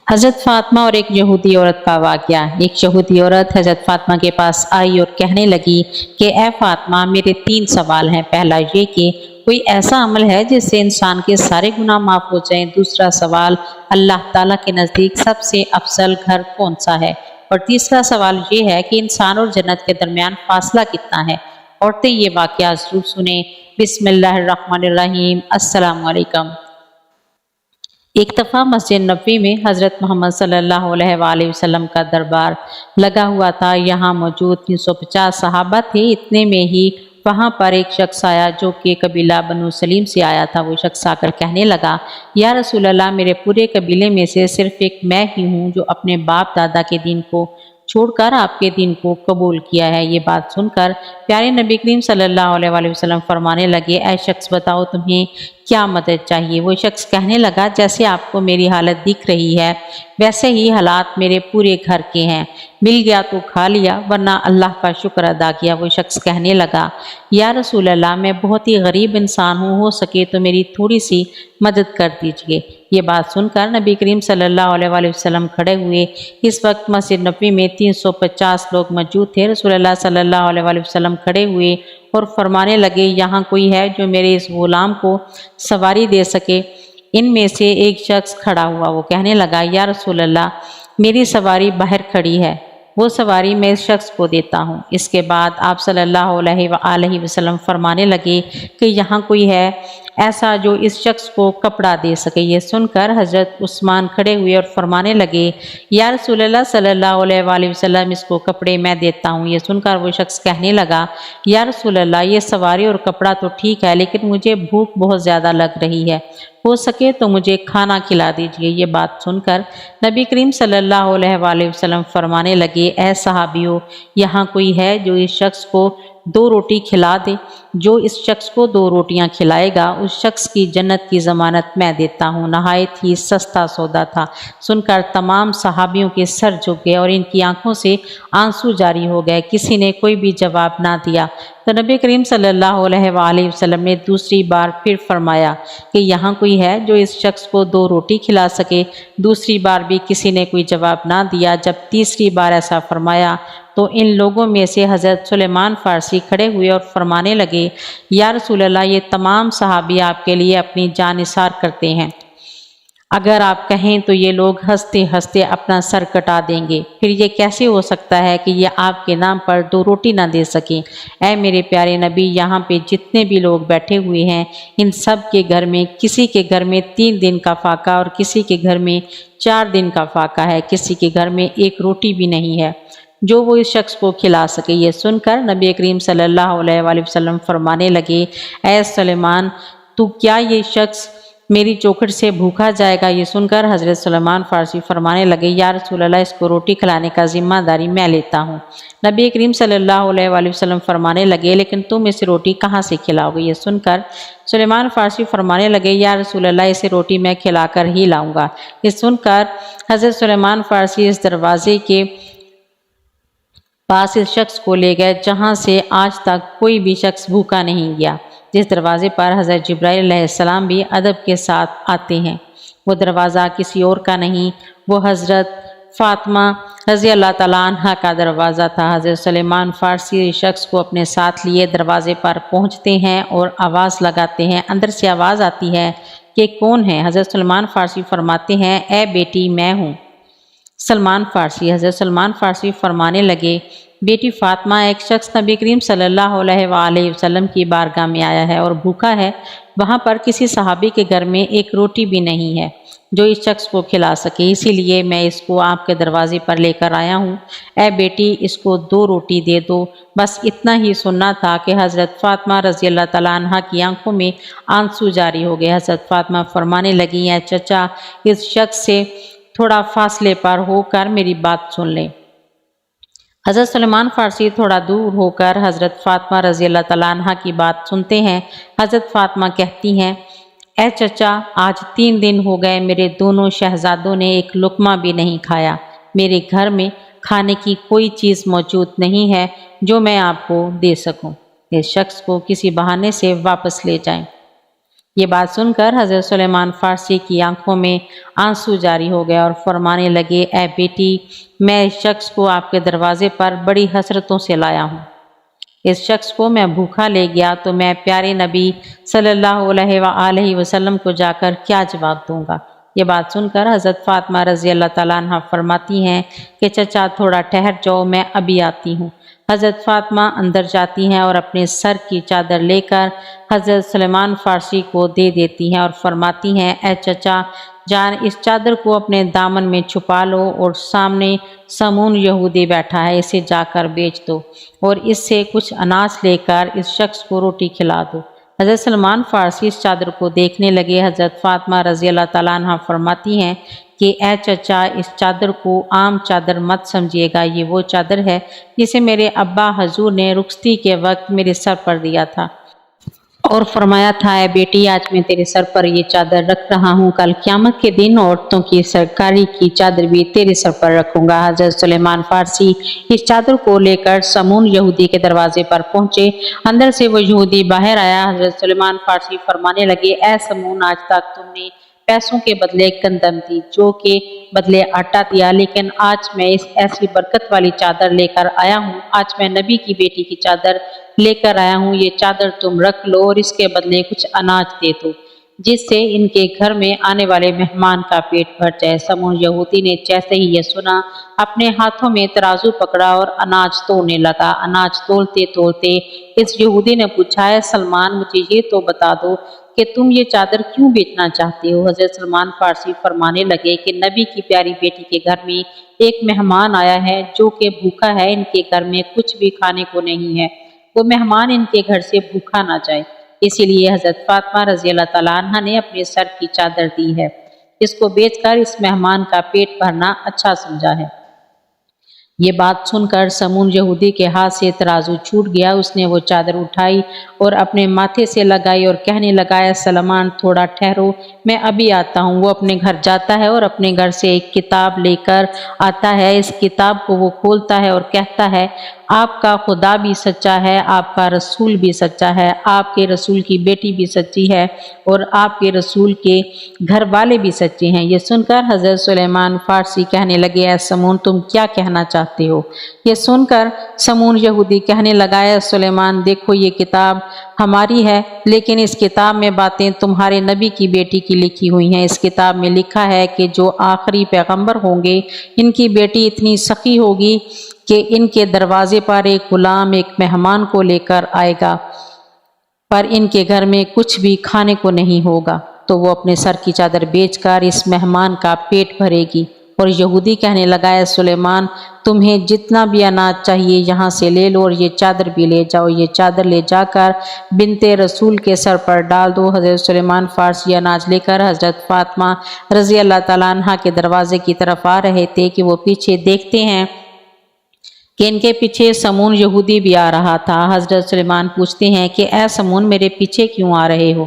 हज़रत फ़ातिमा और एक यहूदी औरत का वाक़या। एक यहूदी औरत हज़रत फ़ातिमा के पास आई और कहने लगी कि ए फ़ातिमा, मेरे 3 सवाल हैं। पहला ये कि कोई ऐसा अमल है जिससे इंसान के सारे गुनाह माफ़ हो जाएं। दूसरा सवाल, अल्लाह ताला के नज़दीक सबसे अफजल घर कौन सा है। और तीसरा सवाल ये है कि इंसान और जन्नत के दरमियान फासला कितना है। औरतें ये वाक़या ज़रूर सुने। बिस्मिल्लाहिर्रहमानिर्रहीम। अस्सलामु अलैकुम। एक दफ़ा मस्जिद नबवी में हज़रत मोहम्मद सल्लल्लाहु अलैहि वसल्लम का दरबार लगा हुआ था। यहाँ मौजूद 350 सहाबा थे। इतने में ही वहाँ पर एक शख्स आया जो कि कबीला बनु सलीम से आया था। वो शख्स आकर कहने लगा, या रसूल अल्लाह, मेरे पूरे कबीले में से सिर्फ एक मैं ही हूँ जो अपने बाप दादा के दीन को छोड़कर आपके दीन को कबूल किया है। ये बात सुनकर प्यारे नबी करीम सल्लल्लाहु अलैहि वसल्लम फरमाने लगे, ऐ शख्स, बताओ तुम्हें क्या मदद चाहिए। वो शख्स कहने लगा, जैसे आपको मेरी हालत दिख रही है वैसे ही हालात मेरे पूरे घर के हैं। मिल गया तो खा लिया, वरना अल्लाह का शुक्र अदा किया। वो शख्स कहने लगा, या रसूल अल्लाह, मैं बहुत ही गरीब इंसान हूँ, हो सके तो मेरी थोड़ी सी मदद कर दीजिए। ये बात सुनकर नबी करीम सल्लल्लाहु अलैहि वसल्लम खड़े हुए। इस वक्त मस्जिद नबी में 350 लोग मौजूद थे। रसूल अल्लाह सल्लल्लाहु अलैहि वसल्लम खड़े हुए और फरमाने लगे, यहाँ कोई है जो मेरे इस गुलाम को सवारी दे सके। इनमें से एक शख्स खड़ा हुआ। वो कहने लगा, या रसूल अल्लाह, मेरी सवारी बाहर खड़ी है, वो सवारी मैं इस शख्स को देता हूँ। इसके बाद आप सल्लल्लाहु अलैहि वसल्लम फरमाने लगे कि यहाँ कोई है ऐसा जो इस शख्स को कपड़ा दे सके। ये सुनकर हज़रत उस्मान खड़े हुए और फरमाने लगे, या रसूल अल्लाह सल्लल्लाहु अलैहि वसल्लम, इसको कपड़े मैं देता हूँ। ये सुनकर वो शख्स कहने लगा, या रसूल अल्लाह, ये सवारी और कपड़ा तो ठीक है, लेकिन मुझे भूख बहुत ज़्यादा लग रही है, हो सके तो मुझे खाना खिला दीजिए। ये बात सुनकर नबी करीम सल्लल्लाहु अलैहि वसल्लम फरमाने लगे, ऐ सहाबियों, यहाँ कोई है जो इस शख्स को 2 रोटी खिला दे। जो इस शख्स को 2 रोटियां खिलाएगा उस शख्स की जन्नत की ज़मानत मैं देता हूँ। नहायत ही सस्ता सौदा था। सुनकर तमाम सहाबियों के सर झुक गए और इनकी आंखों से आंसू जारी हो गए। किसी ने कोई भी जवाब ना दिया। तो नबी करीम सल्लल्लाहु अलैहि वसल्लम ने दूसरी बार फिर फरमाया कि यहाँ कोई है जो इस शख्स को 2 रोटी खिला सके। दूसरी बार भी किसी ने कोई जवाब ना दिया। जब तीसरी बार ऐसा फरमाया तो इन लोगों में से हज़रत सुलेमान फ़ारसी खड़े हुए और फरमाने लगे, या रसूल अल्लाह, ये तमाम सहाबी आपके लिए अपनी जान निसार करते हैं। अगर आप कहें तो ये लोग हंसते हंसते अपना सर कटा देंगे। फिर ये कैसे हो सकता है कि ये आपके नाम पर 2 रोटी ना दे सकें। ऐ मेरे प्यारे नबी, यहाँ पे जितने भी लोग बैठे हुए हैं, इन सब के घर में किसी के घर में 3 दिन का फाका और किसी के घर में 4 दिन का फाका है। किसी के घर में 1 रोटी भी नहीं है जो वो इस शख्स को खिला सके। ये सुनकर नबी करीम सल्लल्लाहु अलैहि वसल्लम फरमाने लगे, ऐ सुलेमान, तू क्या ये शख्स मेरी चौखट से भूखा जाएगा। ये सुनकर हज़रत सुलेमान फ़ारसी फरमाने लगे, या रसूल अल्लाह, इसको रोटी खिलाने का जिम्मेदारी मैं लेता हूँ। नबी करीम सल्लल्लाहु अलैहि वसल्लम फरमाने लगे, लेकिन तुम इसे रोटी कहाँ से खिलाओगे। ये सुनकर सुलेमान फ़ारसी फरमाने लगे, या रसूल अल्लाह, इसे रोटी मैं खिलाकर ही लाऊंगा। ये सुनकर हज़रत सुलेमान फ़ारसी इस दरवाजे के पास इस शख्स को ले गए जहाँ से आज तक कोई भी शख्स भूखा नहीं गया, जिस दरवाजे पर हज़रत जिब्राइल अलैहिस्सलाम भी अदब के साथ आते हैं। वो दरवाज़ा किसी और का नहीं, वो हज़रत फ़ातिमा रज़ी अल्लाह ताला अन्हा का दरवाज़ा था। हज़रत सुलेमान फ़ारसी शख्स को अपने साथ लिए दरवाजे पर पहुँचते हैं और आवाज़ लगाते हैं। अंदर से आवाज़ आती है कि कौन है। हज़रत सुलेमान फ़ारसी फरमाते हैं, ए बेटी, मैं हूँ सलमान फ़ारसी। हज़रत सलमान फ़ारसी फरमाने लगे, बेटी फ़ातिमा, एक शख्स नबी करीम सल्लल्लाहु अलैहि वसल्लम की बारगाह में आया है और भूखा है। वहाँ पर किसी सहाबी के घर में 1 रोटी भी नहीं है जो इस शख्स को खिला सके, इसीलिए मैं इसको आपके दरवाजे पर लेकर आया हूँ। ए बेटी, इसको 2 रोटी दे दो। बस इतना ही सुनना था कि हज़रत फ़ातिमा रज़ी अल्लाह ताला अन्हा की आंखों में आंसू जारी हो गए। हज़रत फ़ातिमा फरमाने लगी, है चचा, इस शख्स से थोड़ा फासले पर होकर मेरी बात सुन लें। हज़रत सुलेमान फ़ारसी थोड़ा दूर होकर हज़रत फ़ातिमा रज़ी अल्लाह ताला अन्हा की बात सुनते हैं। हज़रत फ़ातिमा कहती हैं, ए चचा, आज 3 दिन हो गए मेरे दोनों शहजादों ने एक लुक़मा भी नहीं खाया। मेरे घर में खाने की कोई चीज़ मौजूद नहीं है जो मैं आपको दे सकूं। इस शख्स को किसी बहाने से वापस ले जाएं। یہ بات سن کر حضرت سلیمان فارسی کی آنکھوں میں آنسو جاری ہو گیا اور فرمانے لگے، اے بیٹی، میں اس شخص کو آپ کے دروازے پر بڑی حسرتوں سے لایا ہوں۔ اس شخص کو میں بھوکا لے گیا تو میں پیارے نبی صلی اللہ علیہ وآلہ وسلم کو جا کر کیا جواب دوں گا؟ یہ بات سن کر حضرت فاطمہ رضی اللہ تعالیٰ عنہ فرماتی ہیں کہ چچا تھوڑا ٹھہر جاؤ، میں ابھی آتی ہوں۔ حضرت فاطمہ اندر جاتی ہیں اور اپنے سر کی چادر لے کر حضرت سلیمان فارسی کو دے دیتی ہیں اور فرماتی ہیں، اے چچا جان، اس چادر کو اپنے دامن میں چھپا لو اور سامنے سمون یہودی بیٹھا ہے، اسے جا کر بیچ دو اور اس سے کچھ اناج لے کر اس شخص کو روٹی کھلا دو۔ حضرت سلمان فارسی اس چادر کو دیکھنے لگے۔ حضرت فاطمہ رضی اللہ تعالیٰ عنہ فرماتی ہیں کہ اے چچا، اس چادر کو عام چادر مت سمجھیے گا، یہ وہ چادر ہے جسے میرے ابا حضور نے رخصتی کے وقت میرے سر پر دیا تھا اور فرمایا تھا، اے بیٹی، آج میں تیرے سر پر یہ چادر رکھ رہا ہوں، کل قیامت کے دن عورتوں کی سرکاری کی چادر بھی تیرے سر پر رکھوں گا۔ حضرت سلیمان فارسی اس چادر کو لے کر سمون یہودی کے دروازے پر پہنچے۔ اندر سے وہ یہودی باہر آیا۔ حضرت سلیمان فارسی فرمانے لگے، اے سمون، آج تک تم نے پیسوں کے بدلے گندم دی، جو کے بدلے آٹا دیا، لیکن آج میں اس ایسی برکت والی چادر لے کر آیا ہوں۔ آج میں نبی کی بیٹی کی چادر لے کر آیا ہوں، یہ چادر تم رکھ لو اور اس کے بدلے کچھ اناج دے دو، جس سے ان کے گھر میں آنے والے مہمان کا پیٹ بھر جائے۔ سمون یہودی نے جیسے ہی یہ سنا، اپنے ہاتھوں میں ترازو پکڑا اور اناج تولنے لگا۔ اناج تولتے تولتے اس یہودی نے پوچھا، اے سلمان، مجھے یہ تو بتا دو کہ تم یہ چادر کیوں بیچنا چاہتے ہو؟ حضرت سلمان فارسی فرمانے لگے کہ نبی کی پیاری بیٹی کے گھر میں ایک مہمان آیا ہے جو کہ بھوکا ہے، ان کے گھر میں کچھ بھی کھانے کو نہیں ہے، وہ مہمان ان کے گھر سے بھوکا نہ جائے، اسی لیے حضرت فاطمہ رضی اللہ تعالیٰ عنہ نے اپنے سر کی چادر دی ہے، اس کو بیچ کر اس مہمان کا پیٹ بھرنا اچھا سمجھا ہے۔ یہ بات سن کر سمون یہودی کے ہاتھ سے ترازو چھوٹ گیا، اس نے وہ چادر اٹھائی اور اپنے ماتھے سے لگائی اور کہنے لگا، اے سلمان، تھوڑا ٹھہرو، میں ابھی آتا ہوں۔ وہ اپنے گھر جاتا ہے اور اپنے گھر سے ایک کتاب لے کر آتا ہے۔ اس کتاب کو وہ کھولتا ہے اور کہتا ہے، آپ کا خدا بھی سچا ہے، آپ کا رسول بھی سچا ہے، آپ کے رسول کی بیٹی بھی سچی ہے اور آپ کے رسول کے گھر والے بھی سچے ہیں۔ یہ سن کر حضرت سلیمان فارسی کہنے لگے، اے سمون، تم کیا کہنا چاہتے ہو؟ یہ سن کر سمون یہودی کہنے لگا، اے سلیمان، دیکھو یہ کتاب ہماری ہے، لیکن اس کتاب میں باتیں تمہارے نبی کی بیٹی کی لکھی ہوئی ہیں۔ اس کتاب میں لکھا ہے کہ جو آخری پیغمبر ہوں گے، ان کی بیٹی اتنی سخی ہوگی کہ ان کے دروازے پر ایک غلام ایک مہمان کو لے کر آئے گا، پر ان کے گھر میں کچھ بھی کھانے کو نہیں ہوگا، تو وہ اپنے سر کی چادر بیچ کر اس مہمان کا پیٹ بھرے گی۔ اور یہودی کہنے لگا، اے سلیمان، تمہیں جتنا بھی اناج چاہیے یہاں سے لے لو اور یہ چادر بھی لے جاؤ، یہ چادر لے جا کر بنت رسول کے سر پر ڈال دو۔ حضرت سلیمان فارسی اناج لے کر حضرت فاطمہ رضی اللہ تعالیٰ عنہ کے دروازے کی طرف آ رہے تھے کہ وہ پیچھے دیکھتے ہیں کہ ان کے پیچھے سمون یہودی بھی آ رہا تھا۔ حضرت سلیمان پوچھتے ہیں کہ اے سمون، میرے پیچھے کیوں آ رہے ہو؟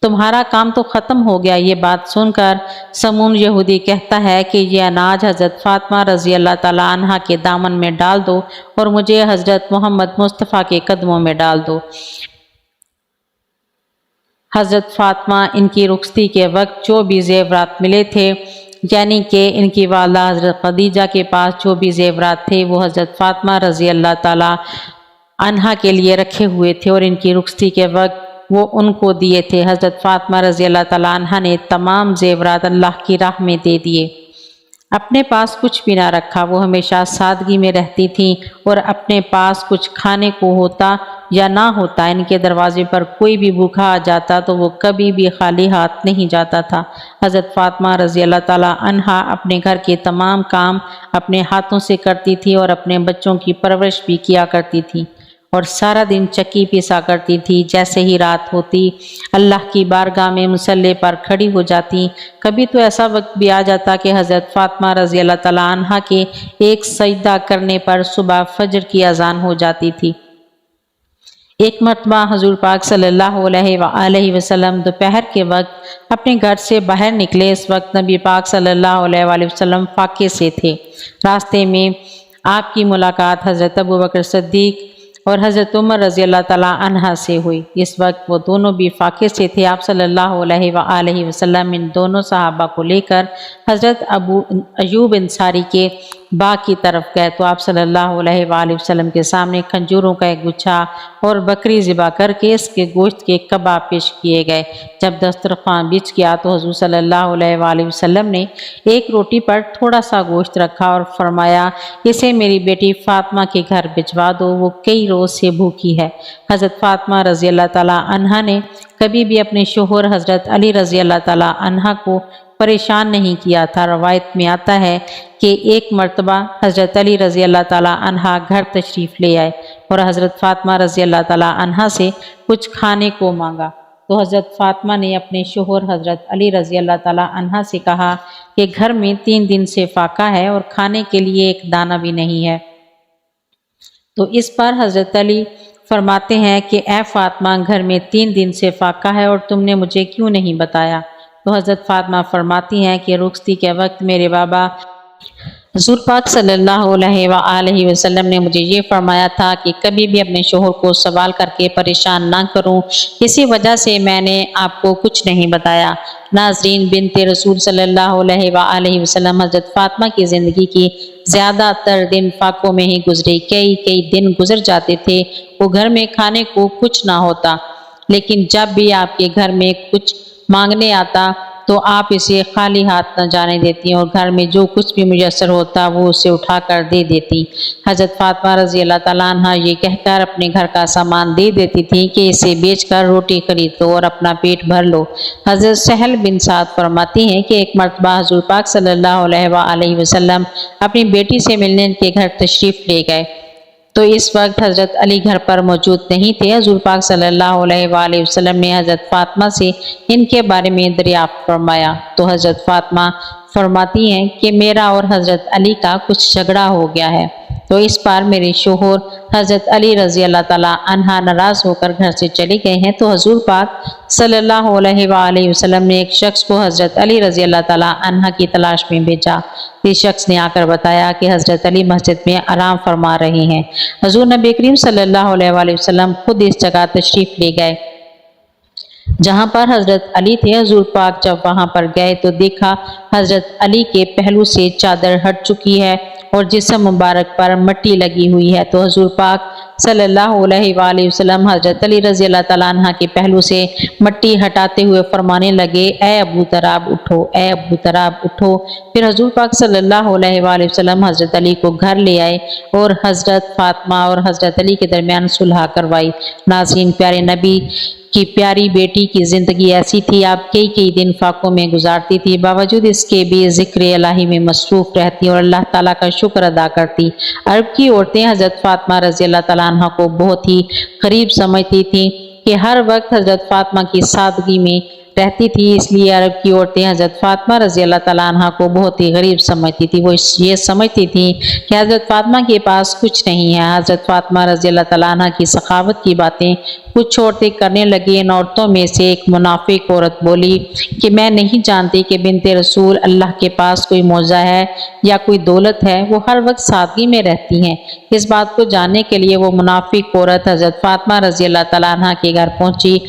تمہارا کام تو ختم ہو گیا۔ یہ بات سن کر سمون یہودی کہتا ہے کہ یہ اناج حضرت فاطمہ رضی اللہ تعالیٰ عنہ کے دامن میں ڈال دو اور مجھے حضرت محمد مصطفیٰ کے قدموں میں ڈال دو۔ حضرت فاطمہ ان کی رخصتی کے وقت جو بھی زیورات ملے تھے، یعنی کہ ان کی والدہ حضرت خدیجہ کے پاس جو بھی زیورات تھے، وہ حضرت فاطمہ رضی اللہ تعالیٰ عنہا کے لیے رکھے ہوئے تھے اور ان کی رخصتی کے وقت وہ ان کو دیے تھے۔ حضرت فاطمہ رضی اللہ تعالیٰ عنہا نے تمام زیورات اللہ کی راہ میں دے دیے، اپنے پاس کچھ بھی نہ رکھا۔ وہ ہمیشہ سادگی میں رہتی تھیں اور اپنے پاس کچھ کھانے کو ہوتا یا نہ ہوتا، ان کے دروازے پر کوئی بھی بھوکا آ جاتا تو وہ کبھی بھی خالی ہاتھ نہیں جاتا تھا۔ حضرت فاطمہ رضی اللہ تعالیٰ عنہا اپنے گھر کے تمام کام اپنے ہاتھوں سے کرتی تھی اور اپنے بچوں کی پرورش بھی کیا کرتی تھی اور سارا دن چکی پیسا کرتی تھی۔ جیسے ہی رات ہوتی، اللہ کی بارگاہ میں مصلی پر کھڑی ہو جاتی۔ کبھی تو ایسا وقت بھی آ جاتا کہ حضرت فاطمہ رضی اللہ تعالیٰ عنہا کے ایک سجدہ کرنے پر صبح فجر کی اذان ہو جاتی تھی۔ ایک مرتبہ حضور پاک صلی اللہ علیہ وآلہ وسلم دوپہر کے وقت اپنے گھر سے باہر نکلے۔ اس وقت نبی پاک صلی اللہ علیہ وآلہ وسلم فاقے سے تھے۔ راستے میں آپ کی ملاقات حضرت ابوبکر صدیق और हज़रत उमर रज़ी अल्लाह ताला अन्हा से हुई। इस वक्त वो दोनों भी फाकिर से थे। आप सल्लल्लाहु अलैहि वसल्लम इन दोनों सहाबा को लेकर हज़रत अबू अयूब अंसारी के बाग की तरफ गए तो आप सल्लल्लाहु अलैहि वसल्लम के सामने खंजूरों का एक गुच्छा और बकरी ज़िबा करके इसके गोश्त के कबाब पेश किए गए। जब दस्तरखान बिछ गया तो हुज़ूर सल्लल्लाहु अलैहि वसल्लम ने एक रोटी पर थोड़ा सा गोश्त रखा और फरमाया, इसे मेरी बेटी फातिमा के घर भिजवा दो, वो कई रोज़ से भूखी है। हज़रत फातिमा रज़ी अल्लाह ताला अन्हा ने कभी भी अपने शोहर हज़रत अली रज़ी अल्लाह ताला अन्हा को परेशान नहीं किया था। रवायत में आता है कि एक मर्तबा हज़रत अली रज़ी अल्लाह ताला अन्हा घर तशरीफ़ ले आए और हज़रत फातिमा रज़ी अल्लाह ताला अन्हा से कुछ खाने को मांगा तो हज़रत फातिमा ने अपने शोहर हज़रत अली रज़ी अल्लाह ताला अन्हा से कहा कि घर में 3 दिन से फाका है और खाने के लिए एक दाना भी नहीं है। तो इस पर हज़रत अली फरमाते हैं कि ए फातिमा, घर में 3 दिन से फाका है और तुमने मुझे क्यों नहीं बताया। तो हज़रत फातिमा फरमाती हैं कि रुखसती के वक्त मेरे बाबा हुज़ूर पाक सल्लल्लाहु अलैहि वसल्लम ने मुझे ये फरमाया था कि कभी भी अपने शोहर को सवाल करके परेशान ना करूं, इसी वजह से मैंने आपको कुछ नहीं बताया। नाज़रीन, बिनते रसूल सल्लल्लाहु अलैहि वसल्लम हज़रत फातिमा की ज़िंदगी की ज़्यादातर दिन फाकों में ही गुजरे। कई दिन गुजर जाते थे, वो घर में खाने को कुछ ना होता, लेकिन जब भी आपके घर में कुछ मांगने आता तो आप इसे खाली हाथ न जाने देती और घर में जो कुछ भी मुयस्सर होता वो उसे उठाकर दे देती। हज़रत फातिमा रज़ी अल्लाह ताला अन्हा ये कहकर अपने घर का सामान दे देती थी कि इसे बेचकर रोटी खरीद लो और अपना पेट भर लो। हज़रत सहल बिन साद फरमाती हैं कि एक मरतबा हुज़ूर पाक सल्लल्लाहु अलैहि वसल्लम अपनी बेटी से मिलने इनके घर तशरीफ़ ले गए तो इस वक्त हज़रत अली घर पर मौजूद नहीं थे। हुज़ूर पाक सल्लल्लाहु अलैहि वसल्लम ने हज़रत फातिमा से इनके बारे में दरियाफ्त फरमाया तो हज़रत फातिमा फरमाती हैं कि मेरा और हज़रत अली का कुछ झगड़ा हो गया है। तो इस बार मेरे शोहर हज़रत अली रज़ी अल्लाह ताला अन्हा नाराज़ होकर घर से चले गए हैं तो हुज़ूर पाक सल्लल्लाहु अलैहि वसल्लम ने एक शख्स को हज़रत अली रज़ी अल्लाह ताला अन्हा की तलाश में भेजा। इस शख्स ने आकर बताया कि हज़रत अली मस्जिद में आराम फरमा रहे हैं। हुज़ूर नबी करीम सल्लल्लाहु अलैहि वसल्लम खुद इस जगह तशरीफ़ ले गए जहाँ पर हज़रत अली थे। हुज़ूर पाक जब वहाँ पर गए तो देखा हज़रत अली के पहलू से चादर हट चुकी है और जिस्म मुबारक पर मिट्टी लगी हुई है। तो हुज़ूर पाक सल्लल्लाहु अलैहि वसल्लम हज़रत अली रज़ी अल्लाह ताला अन्हा के पहलू से मिट्टी हटाते हुए फरमाने लगे, ए अबू तराब उठो, ए अबू तराब उठो। फिर हुज़ूर पाक सल्लल्लाहु अलैहि वसल्लम हज़रत अली को घर ले आए और हज़रत फातिमा और हज़रत अली के दरमियान सुलह करवाई। नाज़रीन, प्यारे नबी की प्यारी बेटी की ज़िंदगी ऐसी थी, आप कई दिन फाकों में गुजारती थी, बावजूद इसके भी ज़िक्र इलाही में मसरूफ़ रहती और अल्लाह ताला का शुक्र अदा करती। अरब की औरतें हज़रत फातिमा रज़ी अल्लाह ताला अन्हा को बहुत ही करीब समझती थी कि हर वक्त हज़रत फातिमा की सादगी में रहती थी, इसलिए अरब की औरतें हज़रत फातिमा रज़ी अल्लाह ताला अन्हा को बहुत ही गरीब समझती थी। वो ये समझती थी कि हज़रत फातिमा के पास कुछ नहीं है। हज़रत फातिमा रज़ी अल्लाह ताला अन्हा की सखावत की बातें कुछ औरतें करने लगी। इन औरतों में से एक मुनाफिक औरत बोली कि मैं नहीं जानती कि बिनते रसूल अल्लाह के पास कोई मौजा है या कोई दौलत है, वो हर वक्त सादगी में रहती हैं। इस बात को जानने के लिए वो मुनाफिक औरत हज़रत फातिमा रज़ी अल्लाह ताला अन्हा के घर पहुंची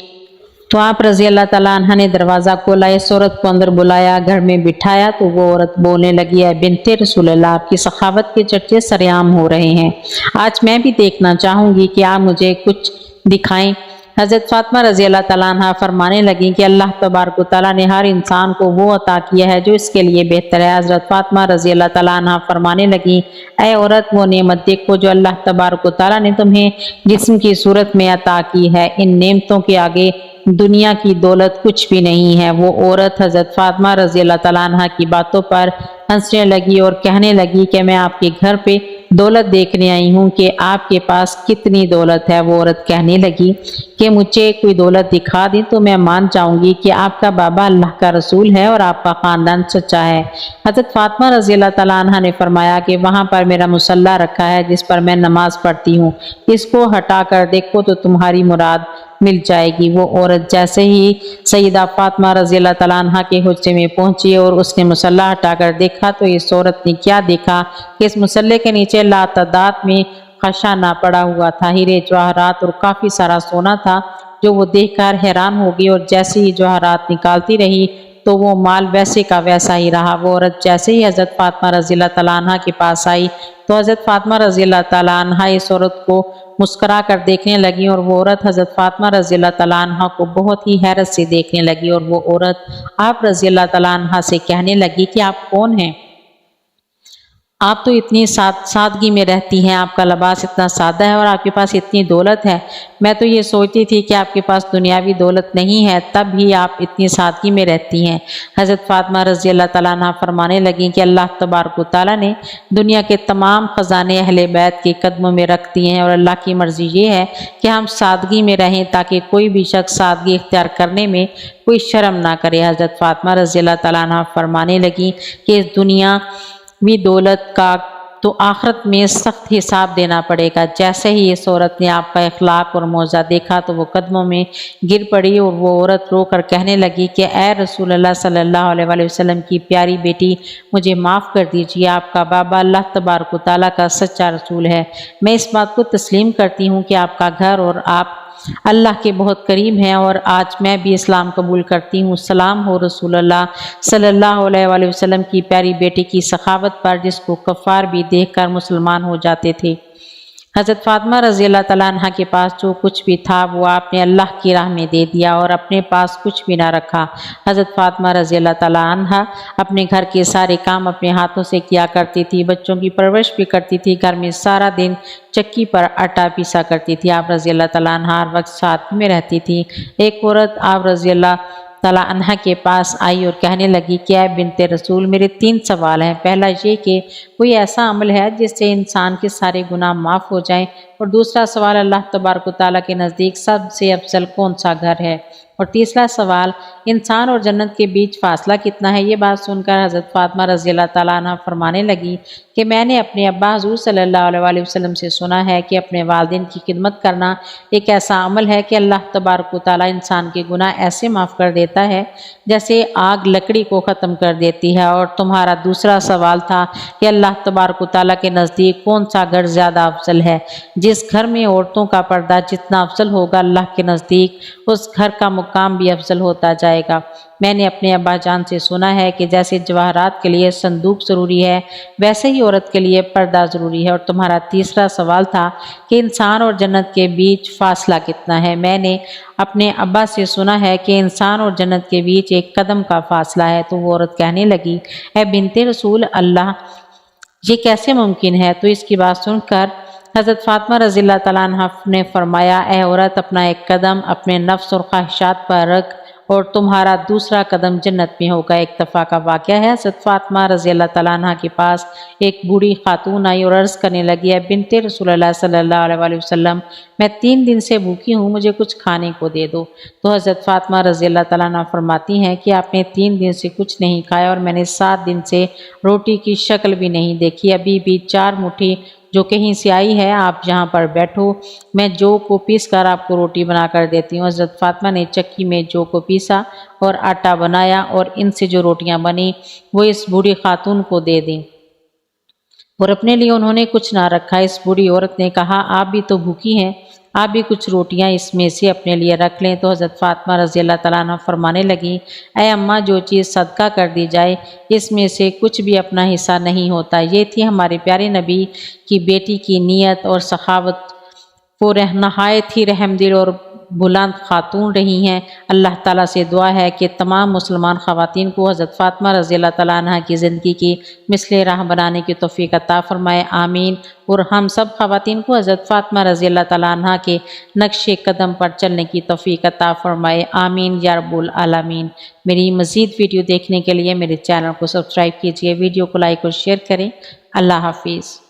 तो आप रज़ी अल्लाह ताला अन्हा ने दरवाज़ा खोला, इस औरत को अंदर बुलाया, घर में बिठाया तो वो औरत बोलने लगी, है बिनते रसूल अल्लाह, आपकी सखावत के चर्चे सरेआम हो रहे हैं, आज मैं भी देखना चाहूँगी कि आप मुझे कुछ दिखाएं। हज़रत फातिमा रज़ी अल्लाह ताला अन्हा फरमाने लगी कि अल्लाह तबारक व तआला ने हर इंसान को वो अता किया है जो इसके लिए बेहतर है। हज़रत फातिमा रज़ी अल्लाह ताला अन्हा फरमाने लगी, ऐ औरत, वो नेमत देखो जो अल्लाह तबारक व तआला ने तुम्हें जिस्म की सूरत में अता की है, इन नेमतों के आगे दुनिया की दौलत कुछ भी नहीं है। वो औरत हज़रत फातिमा रज़ी अल्लाह ताला अन्हा की बातों पर हंसने लगी और कहने लगी कि मैं आपके घर पे दौलत देखने आई हूँ कि आपके पास कितनी दौलत है। वो औरत कहने लगी कि मुझे कोई दौलत दिखा दी तो मैं मान जाऊंगी कि आपका बाबा अल्लाह का रसूल है और आपका ख़ानदान सच्चा है। हज़रत फातिमा रज़ी अल्लाह ताला अन्हा ने फरमाया कि वहाँ पर मेरा मुसल्ला रखा है जिस पर मैं नमाज पढ़ती हूँ, इसको हटा कर देखो तो तुम्हारी मुराद मिल जाएगी। वो औरत जैसे ही सईदा फातिमा रज़ी अल्लाह ताला अन्हा के हुज्रे में पहुंची और उसने मुसल्ला हटाकर देखा तो इस औरत ने क्या देखा कि इस मुसल्ले के नीचे लातादाद में खशाना पड़ा हुआ था, हीरे जवाहरात और काफी सारा सोना था, जो वो देखकर हैरान हो गई। और जैसे ही जवाहरात निकालती रही तो वो माल वैसे का वैसा ही रहा। वो औरत जैसे ही हजरत फातिमा रज़ी अल्लाह तआला अन्हा के पास आई तो हजरत फातिमा रज़ी अल्लाह तआला अन्हा इस औरत को मुस्कुरा कर देखने लगी, और वो औरत हजरत फातिमा रज़ी अल्लाह तआला अन्हा को बहुत ही हैरत से देखने लगी। और वो औरत आप रज़ी अल्लाह तआला अन्हा से कहने लगी कि आप कौन हैं? आप तो इतनी सादगी में रहती हैं, आपका लिबास इतना सादा है और आपके पास इतनी दौलत है। मैं तो ये सोचती थी कि आपके पास दुनियावी दौलत नहीं है, तब भी आप इतनी सादगी में रहती हैं। हज़रत फातिमा रज़ी अल्लाह तआला अन्हा फरमाने लगी कि अल्लाह तबारक व तआला ने दुनिया के तमाम ख़ज़ाने अहले बैत के कदमों में रख दिए हैं, और अल्लाह की मर्ज़ी ये है कि हम सादगी में रहें ताकि कोई भी शख्स सादगी इख्तियार करने में कोई शर्म ना करे। हज़रत फातिमा रज़ी अल्लाह तआला अन्हा फरमाने लगी कि इस दुनिया भी दौलत का तो आखिरत में सख्त हिसाब देना पड़ेगा। जैसे ही इस औरत ने आपका इखलाक और मौजा देखा तो वो कदमों में गिर पड़ी, और वो औरत रो कर कहने लगी कि ए रसूलुल्लाह सल्लल्लाहु अलैहि वसल्लम की प्यारी बेटी, मुझे माफ़ कर दीजिए। आपका बाबा अल्लाह तबारक व तआला का सच्चा रसूल है। मैं इस बात को तस्लीम करती हूँ कि आपका घर और आप अल्लाह के बहुत करीब हैं, और आज मैं भी इस्लाम कबूल करती हूँ। सलाम हो रसूलुल्लाह सल्लल्लाहु अलैहि वसल्लम की प्यारी बेटी की सखावत पर, जिसको कफ़ार भी देखकर मुसलमान हो जाते थे। हज़रत फातिमा रज़ी अल्लाह तआला अन्हा के पास जो कुछ भी था वो आपने अल्लाह की राह में दे दिया और अपने पास कुछ भी ना रखा। हज़रत फातिमा रज़ी अल्लाह तआला अन्हा अपने घर के सारे काम अपने हाथों से किया करती थी, बच्चों की परवरिश भी करती थी, घर में सारा दिन चक्की पर आटा पीसा करती थी। आप रज़ी अल्लाह तआला अन्हा हर वक्त साथ में रहती थी। एक औरत आप रज़ी अल्लाह तआला अन्हा के पास आई और कहने लगी कि ऐ बिनते रसूल, मेरे 3 सवाल हैं। पहला ये कि कोई ऐसा अमल है जिससे इंसान के सारे गुनाह माफ़ हो जाएं, और दूसरा सवाल अल्लाह तबारक व तआला के नज़दीक सबसे अफजल कौन सा घर है, और तीसरा सवाल इंसान और जन्नत के बीच फासला कितना है। ये बात सुनकर हज़रत फातिमा रज़ी अल्लाह तआला अन्हा फरमाने लगी कि मैंने अपने अब्बा हुज़ूर सल्लल्लाहु अलैहि वसल्लम से सुना है कि अपने वालिदैन की खिदमत करना एक ऐसा अमल है कि अल्लाह तबारक व तआला इंसान के गुनाह ऐसे माफ़ कर देता है जैसे आग लकड़ी को ख़त्म कर देती है। और तुम्हारा दूसरा सवाल था कि अल्लाह तबारक व तआला के नज़दीक कौन सा घर ज़्यादा अफजल है। जिस घर में औरतों का पर्दा जितना अफजल होगा, अल्लाह के नज़दीक उस घर का मुकाम भी अफजल होता जाएगा। मैंने अपने अब्बा जान से सुना है कि जैसे जवाहरात के लिए संदूक ज़रूरी है, वैसे ही औरत के लिए पर्दा ज़रूरी है। और तुम्हारा तीसरा सवाल था कि इंसान और जन्नत के बीच फासला कितना है। मैंने अपने अब्बा से सुना है कि इंसान और जन्नत के बीच एक कदम का फासला है। तो वो औरत कहने लगी, ए बिनते रसूल अल्लाह, ये कैसे मुमकिन है? तो इसकी बात सुनकर हज़रत फातिमा रज़ी अल्लाह तआला अन्हा ने फरमाया, ए औरत, अपना एक कदम अपने नफ्स और ख्वाहिशात पर रख और तुम्हारा दूसरा कदम जन्नत में होगा। एक दफ़ा का वाक़या है, हज़रत फातिमा रज़ी अल्लाह तआला अन्हा के पास एक बूढ़ी खातून आई और अर्ज़ करने लगी, है बिनते रसूलुल्लाह सल्लल्लाहु अलैहि वसल्लम, मैं 3 दिन से भूखी हूँ, मुझे कुछ खाने को दे दो। तो हज़रत फातिमा रज़ी अल्लाह तआला अन्हा फरमाती हैं कि आपने 3 दिन से कुछ नहीं खाया और मैंने 7 दिन से रोटी की शक्ल भी नहीं देखी। अभी भी 4 मुट्ठी जो कहीं से आई है, आप यहाँ पर बैठो, मैं जौ को पीस कर आपको रोटी बना कर देती हूँ। हज़रत फातिमा ने चक्की में जौ को पीसा और आटा बनाया, और इनसे जो रोटियाँ बनी वो इस बूढ़ी खातून को दे दी, और अपने लिए उन्होंने कुछ ना रखा। इस बूढ़ी औरत ने कहा, आप भी तो भूखी हैं, आप भी कुछ रोटियां इसमें से अपने लिए रख लें। तो हज़रत फातिमा रज़ी अल्लाह तआला अन्हा फरमाने लगी, ऐ अम्मा, जो चीज़ सदका कर दी जाए इसमें से कुछ भी अपना हिस्सा नहीं होता। ये थी हमारे प्यारे नबी की बेटी की नीयत और सखावत। वो नहायत ही रहमदिल और बुलंद खातून रही हैं। अल्लाह ताला से दुआ है कि तमाम मुसलमान ख़वातीन को हज़रत फातिमा रज़ी अल्लाह तआला अन्हा की ज़िंदगी की मिसले राह बनाने की तौफ़ीक़ अता फ़रमाए, आमीन। और हम सब ख़वातीन को हज़रत फातिमा रज़ी अल्लाह तआला अन्हा के नक्शे कदम पर चलने की तौफ़ीक़ अता फ़रमाए, आमीन या रब्बुल आलमीन। मेरी मज़ीद वीडियो देखने के लिए मेरे चैनल को सब्सक्राइब कीजिए, वीडियो को लाइक और शेयर करें। अल्लाह हाफ़िज़।